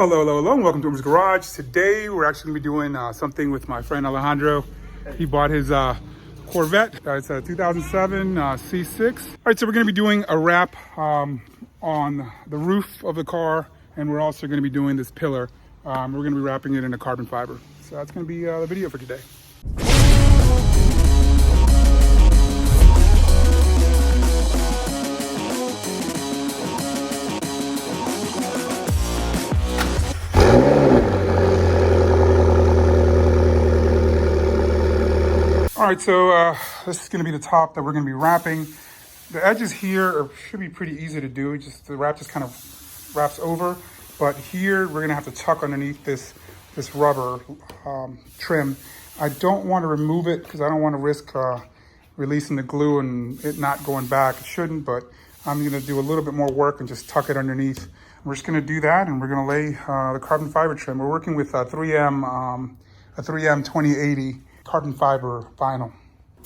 Hello, and welcome to Uber's Garage. Today, we're actually going to be doing something with my friend Alejandro. He bought his Corvette. It's a 2007 C6. All right, so we're going to be doing a wrap on the roof of the car, and we're also going to be doing this pillar. We're going to be wrapping it in a carbon fiber. So that's going to be the video for today. All right, so this is going to be the top that we're going to be wrapping. The edges here should be pretty easy to do. The wrap just kind of wraps over. But here we're going to have to tuck underneath this rubber trim. I don't want to remove it because I don't want to risk releasing the glue and it not going back. It shouldn't, but I'm going to do a little bit more work and just tuck it underneath. We're just going to do that, and we're going to lay the carbon fiber trim. We're working with a 3M 2080 carbon fiber vinyl.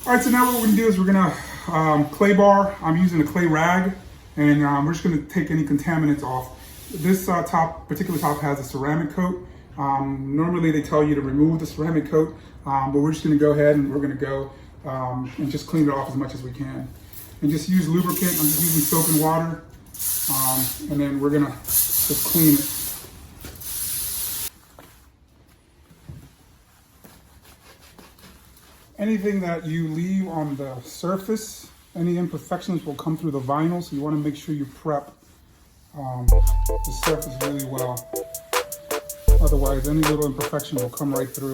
All right, so now what we're going to do is we're going to clay bar. I'm using a clay rag, and we're just going to take any contaminants off. This particular top has a ceramic coat. Normally they tell you to remove the ceramic coat, but we're just going to go ahead and we're going to go and just clean it off as much as we can. And just use lubricant. I'm just using soap and water, and then we're going to just clean it. Anything that you leave on the surface, any imperfections will come through the vinyl, so you want to make sure you prep the surface really well. Otherwise, any little imperfection will come right through.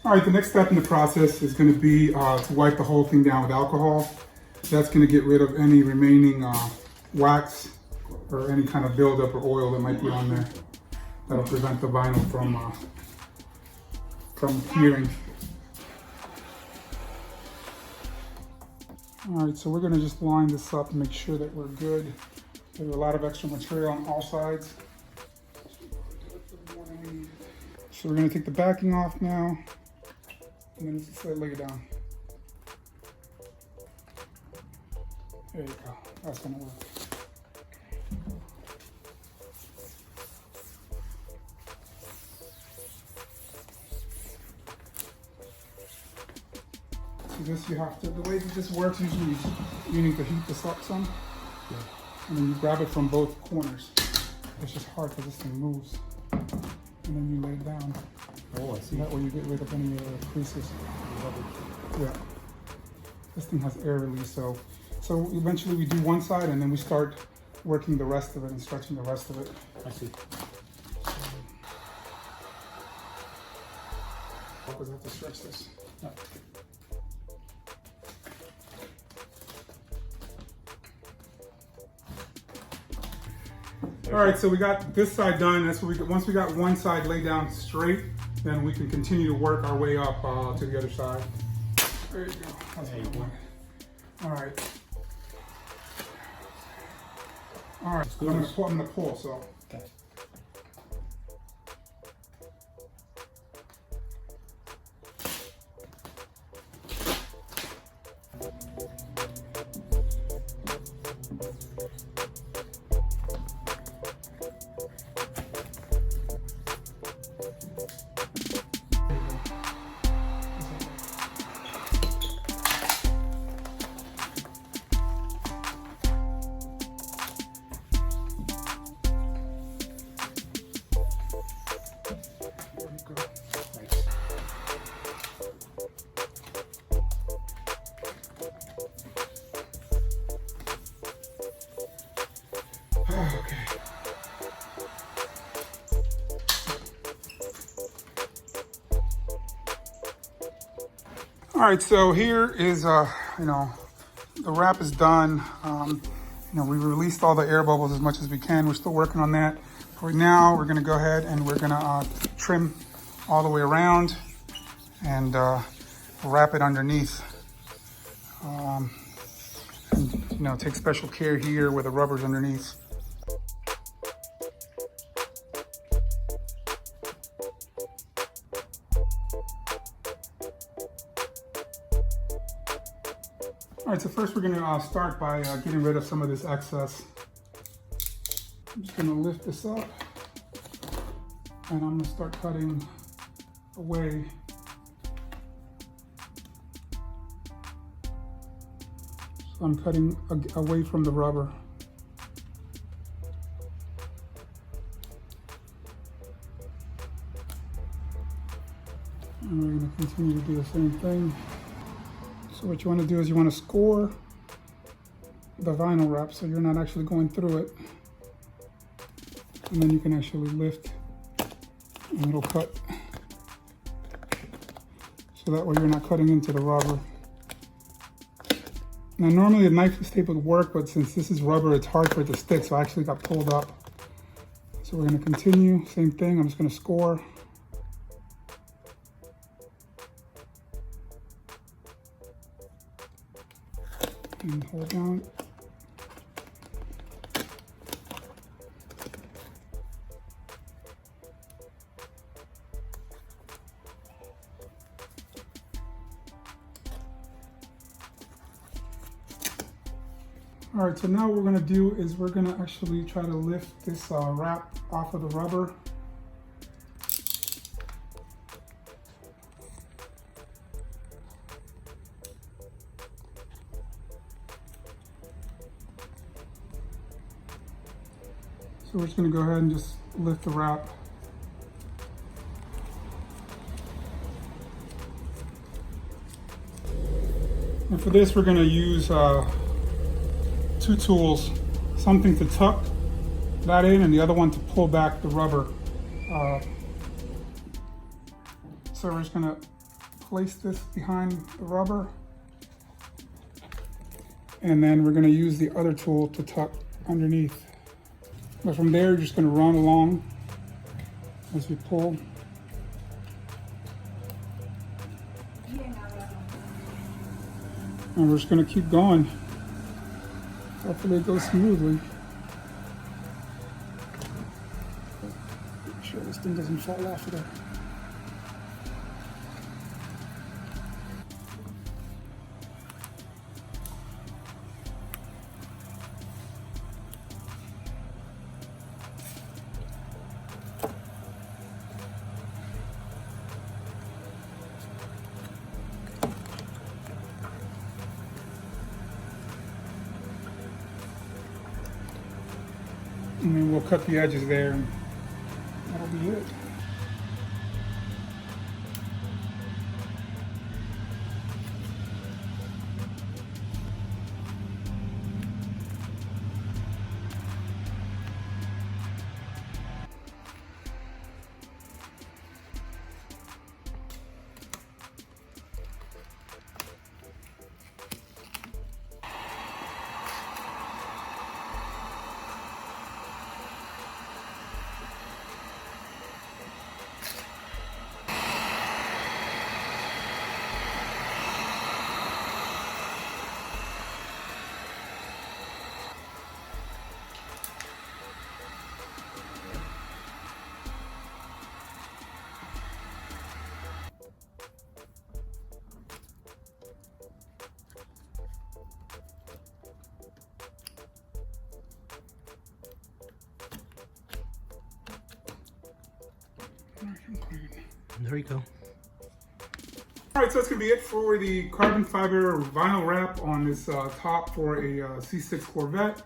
All right, the next step in the process is going to be to wipe the whole thing down with alcohol. That's going to get rid of any remaining wax or any kind of buildup or oil that might be on there. That'll prevent the vinyl from curing. All right, so we're gonna just line this up and make sure that we're good. There's a lot of extra material on all sides. So we're gonna take the backing off now, and then just lay it down. There you go, that's gonna work. This you have to, the way that this works usually is you need to heat this up some, and then you grab it from both corners. It's just hard because this thing moves, and then you lay it down. Oh, I see. That way you get rid of any creases. Yeah. This thing has air release, so eventually we do one side and then we start working the rest of it and stretching the rest of it. I see. Because I have to stretch this. Yeah. All right, so we got this side done. That's what we got. Once we got one side laid down straight, then we can continue to work our way up to the other side. There you go. That's a good one. All right. All right. I'm gonna pull. So. Okay. Okay. All right, so here is, the wrap is done. We released all the air bubbles as much as we can. We're still working on that. Right now, we're gonna go ahead and we're gonna trim all the way around and wrap it underneath. And, take special care here where the rubber's underneath. All right, so so first we're gonna start by getting rid of some of this excess. I'm just gonna lift this up and I'm gonna start cutting away. So I'm cutting away from the rubber. And we're going to continue to do the same thing. So what you want to do is you want to score the vinyl wrap so you're not actually going through it. And then you can actually lift and it'll cut. So that way you're not cutting into the rubber. Now normally a knife tape would work, but since this is rubber, it's hard for it to stick, so I actually got pulled up. So we're going to continue, same thing, I'm just going to score. And hold down. All right, so now what we're gonna do is we're gonna actually try to lift this wrap off of the rubber. So we're just gonna go ahead and just lift the wrap. And for this, we're gonna use two tools, something to tuck that in and the other one to pull back the rubber. So we're just gonna place this behind the rubber and then we're gonna use the other tool to tuck underneath. But from there, you're just gonna run along as you pull. And we're just gonna keep going. Hopefully it goes smoothly. Make sure this thing doesn't fall off of there. And then we'll cut the edges there and that'll be it. There you go. All right, so that's gonna be it for the carbon fiber vinyl wrap on this top for a C6 Corvette.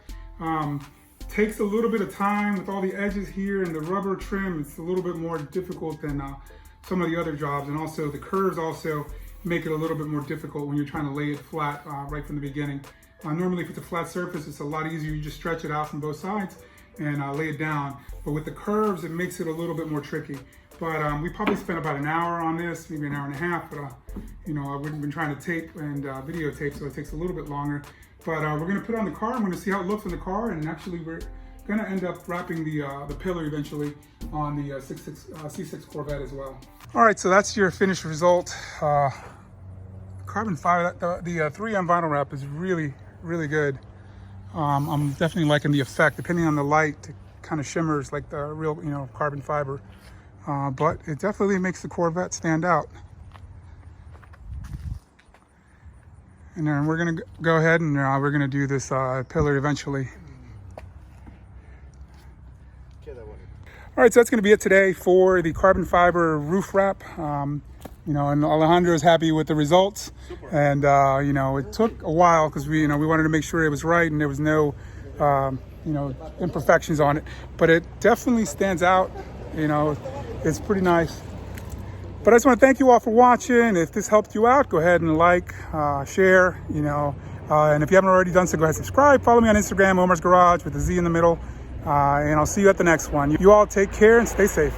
Takes a little bit of time with all the edges here and the rubber trim. It's a little bit more difficult than some of the other jobs, and also the curves also make it a little bit more difficult when you're trying to lay it flat right from the beginning. Normally if it's a flat surface, it's a lot easier. You just stretch it out from both sides and lay it down. But with the curves, it makes it a little bit more tricky. But we probably spent about an hour on this, maybe an hour and a half, but you know, we've been trying to tape and videotape, so it takes a little bit longer. But we're gonna put it on the car. I'm gonna see how it looks in the car, and actually we're gonna end up wrapping the pillar eventually on the C6 Corvette as well. All right, so that's your finished result. Carbon fiber, the 3M vinyl wrap is really, really good. I'm definitely liking the effect. Depending on the light, it kind of shimmers like the real, you know, carbon fiber. But it definitely makes the Corvette stand out. And then we're gonna go ahead and we're gonna do this pillar eventually. All right, so that's gonna be it today for the carbon fiber roof wrap. You know, and Alejandro is happy with the results. Super. And you know, it took a while because we wanted to make sure it was right and there was no you know, imperfections on it. But it definitely stands out. You know, it's pretty nice. But I just want to thank you all for watching. If this helped you out, go ahead and like, share, you know. And if you haven't already done so, go ahead and subscribe. Follow me on Instagram, Omar's Garage with a Z in the middle. And I'll see you at the next one. You all take care and stay safe.